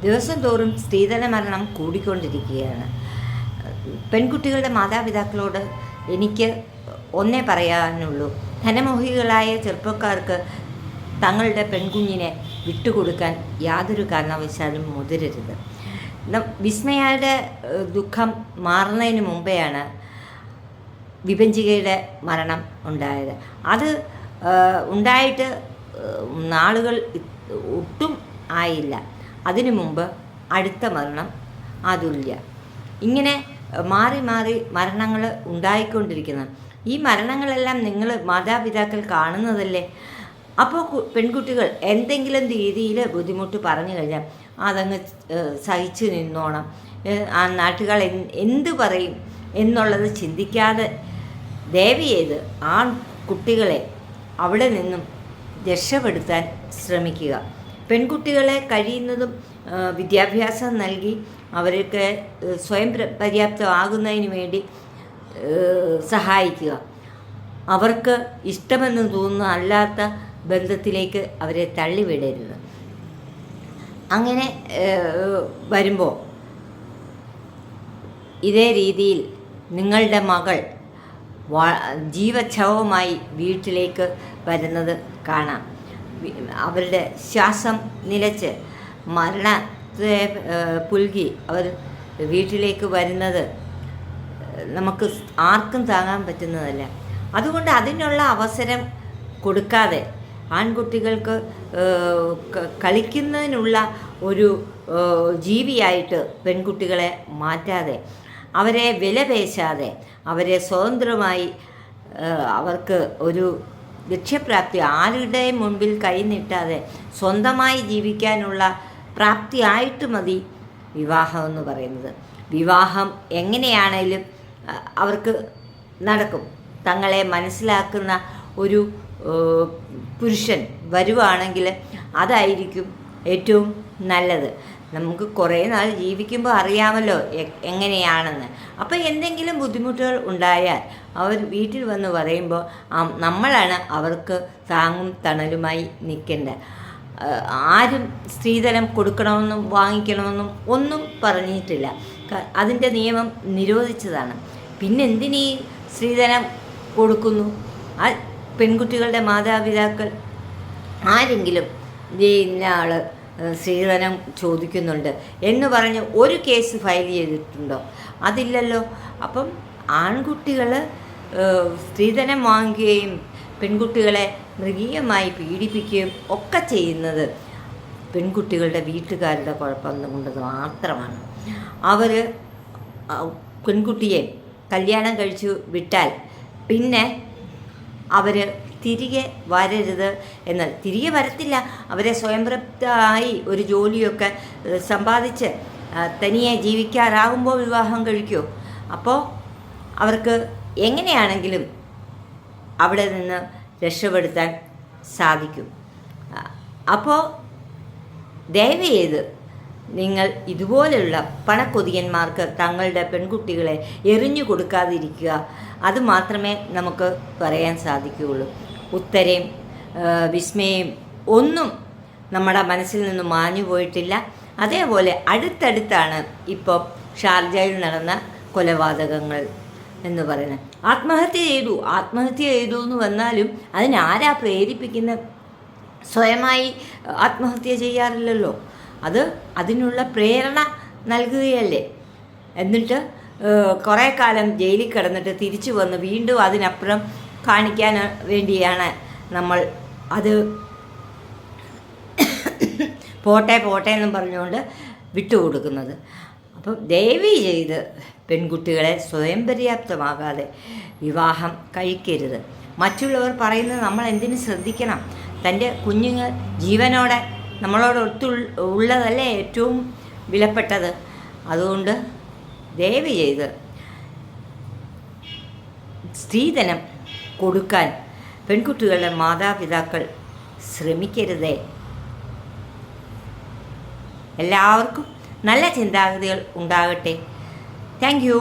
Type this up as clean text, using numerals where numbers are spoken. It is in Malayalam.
ദിവസം തോറും സ്ത്രീധന മരണം കൂടിക്കൊണ്ടിരിക്കുകയാണ്. പെൺകുട്ടികളുടെ മാതാപിതാക്കളോട് എനിക്ക് ഒന്നേ പറയാനുള്ളൂ, ധനമോഹികളായ ചെറുപ്പക്കാർക്ക് തങ്ങളുടെ പെൺകുഞ്ഞിനെ വിട്ടുകൊടുക്കാൻ യാതൊരു കാരണവശാലും മുതിരരുത്. വിസ്മയയുടെ ദുഃഖം മാറുന്നതിന് മുമ്പെയാണ് വിഭജികയുടെ മരണം ഉണ്ടായത്. അത് ഉണ്ടായിട്ട് നാളുകൾ ഒട്ടും ആയില്ല. അതിനു മുമ്പ് അടുത്ത മരണം അതുല്യ. ഇങ്ങനെ മാറി മാറി മരണങ്ങൾ ഉണ്ടായിക്കൊണ്ടിരിക്കുന്നു. ഈ മരണങ്ങളെല്ലാം നിങ്ങൾ മാതാപിതാക്കൾ കാണുന്നതല്ലേ. അപ്പോൾ പെൺകുട്ടികൾ എന്തെങ്കിലും രീതിയിൽ ബുദ്ധിമുട്ട് പറഞ്ഞു കഴിഞ്ഞാൽ അതങ്ങ് സഹിച്ചു നിന്നോണം. ആ നാട്ടുകാർ എന്ത് പറയും എന്നുള്ളത് ചിന്തിക്കാതെ ദയവ് ചെയ്ത് ആ കുട്ടികളെ അവിടെ നിന്നും രക്ഷപ്പെടുത്താൻ ശ്രമിക്കുക. പെൺകുട്ടികളെ കഴിയുന്നതും വിദ്യാഭ്യാസം നൽകി അവർക്ക് സ്വയം പര്യാപ്തമാകുന്നതിന് വേണ്ടി സഹായിക്കുക. അവർക്ക് ഇഷ്ടമെന്ന് തോന്നുന്ന അല്ലാത്ത ബന്ധത്തിലേക്ക് അവരെ തള്ളിവിടരുത്. അങ്ങനെ വരുമ്പോൾ ഇതേ രീതിയിൽ നിങ്ങളുടെ മകൾ ജീവച്ഛവമായി വീട്ടിലേക്ക് വരുന്നത് കാണാം. അവരുടെ ശ്വാസം നിലച്ച് മരണത്തെ പുൽകി അവർ വീട്ടിലേക്ക് വരുന്നത് നമുക്ക് ആർക്കും താങ്ങാൻ പറ്റുന്നതല്ല. അതുകൊണ്ട് അതിനുള്ള അവസരം കൊടുക്കാതെ ആൺകുട്ടികൾക്ക് കളിക്കുന്നതിനുള്ള ഒരു ജീവിയായിട്ട് പെൺകുട്ടികളെ മാറ്റാതെ, അവരെ വിലപേശാതെ, അവരെ സ്വതന്ത്രമായി അവർക്ക് ഒരു ലക്ഷ്യപ്രാപ്തി ആരുടെയും മുൻപിൽ കൈനീട്ടാതെ സ്വന്തമായി ജീവിക്കാനുള്ള പ്രാപ്തിയായിട്ട് മതി വിവാഹം എന്ന് പറയുന്നത്. വിവാഹം എങ്ങനെയാണേലും അവർക്ക് നടക്കും. തങ്ങളെ മനസ്സിലാക്കുന്ന ഒരു പുരുഷൻ വരുവാണെങ്കിൽ അതായിരിക്കും ഏറ്റവും നല്ലത്. നമുക്ക് കുറേ നാൾ ജീവിക്കുമ്പോൾ അറിയാമല്ലോ എങ്ങനെയാണെന്ന്. അപ്പോൾ എന്തെങ്കിലും ബുദ്ധിമുട്ടുകൾ ഉണ്ടായാൽ അവർ വീട്ടിൽ വന്ന് പറയുമ്പോൾ നമ്മളാണ് അവർക്ക് താങ്ങും തണലുമായി നിൽക്കേണ്ടത്. ആരും സ്ത്രീധനം കൊടുക്കണമെന്നും വാങ്ങിക്കണമെന്നും ഒന്നും പറഞ്ഞിട്ടില്ല. അതിൻ്റെ നിയമം നിരോധിച്ചതാണ്. പിന്നെന്തിനീ സ്ത്രീധനം കൊടുക്കുന്നു? ആ പെൺകുട്ടികളുടെ മാതാപിതാക്കൾ ആരെങ്കിലും ഇന്ന ആൾ സ്ത്രീധനം ചോദിക്കുന്നുണ്ട് എന്ന് പറഞ്ഞ് ഒരു കേസ് ഫയൽ ചെയ്തിട്ടുണ്ടോ? അതില്ലല്ലോ. അപ്പം ആൺകുട്ടികൾ സ്ത്രീധനം വാങ്ങുകയും പെൺകുട്ടികളെ മൃഗീയമായി പീഡിപ്പിക്കുകയും ഒക്കെ ചെയ്യുന്നത് പെൺകുട്ടികളുടെ വീട്ടുകാരുടെ കുഴപ്പം കൊണ്ട് മാത്രമാണ്. അവർ പെൺകുട്ടിയെ കല്യാണം കഴിച്ചു വിട്ടാൽ പിന്നെ അവർ തിരികെ വരരുത് എന്ന്. തിരികെ വരത്തില്ല. അവരെ സ്വയംപര്യാപ്തമായി ഒരു ജോലിയൊക്കെ സമ്പാദിച്ച് തനിയെ ജീവിക്കാറാകുമ്പോൾ വിവാഹം കഴിക്കുമോ? അപ്പോൾ അവർക്ക് എങ്ങനെയാണെങ്കിലും അവിടെ നിന്ന് രക്ഷപ്പെടുത്താൻ സാധിക്കും. അപ്പോൾ ദയവ് ചെയ്ത് നിങ്ങൾ ഇതുപോലെയുള്ള പണക്കൊതിയന്മാർക്ക് തങ്ങളുടെ പെൺകുട്ടികളെ എറിഞ്ഞു കൊടുക്കാതിരിക്കുക. അതുമാത്രമേ നമുക്ക് പറയാൻ സാധിക്കുകയുള്ളൂ. ഉത്തരയും വിസ്മയും ഒന്നും നമ്മുടെ മനസ്സിൽ നിന്ന് മാഞ്ഞു പോയിട്ടില്ല. അതേപോലെ അടുത്തടുത്താണ് ഇപ്പോൾ ഷാർജയിൽ നടന്ന കൊലപാതകങ്ങൾ എന്ന് പറയുന്നത്. ആത്മഹത്യ ചെയ്തു എന്ന് വന്നാലും അതിനാരാ പ്രേരിപ്പിക്കുന്നത്? സ്വയമായി ആത്മഹത്യ ചെയ്യാറില്ലല്ലോ. അതിനുള്ള പ്രേരണ നൽകുകയല്ലേ. എന്നിട്ട് കുറേ കാലം ജയിലിൽ കിടന്നിട്ട് തിരിച്ചു വന്ന് വീണ്ടും അതിനപ്പുറം കാണിക്കാൻ വേണ്ടിയാണ് നമ്മൾ അത് പോട്ടെ എന്നും പറഞ്ഞുകൊണ്ട് വിട്ടുകൊടുക്കുന്നത്. അപ്പം ദയവ് ചെയ്ത് പെൺകുട്ടികളെ സ്വയം പര്യാപ്തമാകാതെ വിവാഹം കഴിക്കരുത്. മറ്റുള്ളവർ പറയുന്നത് നമ്മൾ എന്തിനു ശ്രദ്ധിക്കണം? തൻ്റെ കുഞ്ഞുങ്ങൾ ജീവനോടെ നമ്മളോടൊത്തു ഉള്ളതല്ലേ ഏറ്റവും വിലപ്പെട്ടത്. അതുകൊണ്ട് ദയവ് ചെയ്ത് സ്ത്രീധനം കൊടുക്കാൻ പെൺകുട്ടികളുടെ മാതാപിതാക്കൾ ശ്രമിക്കരുതേ. എല്ലാവർക്കും നല്ല ചിന്താഗതികൾ ഉണ്ടാകട്ടെ. Thank you.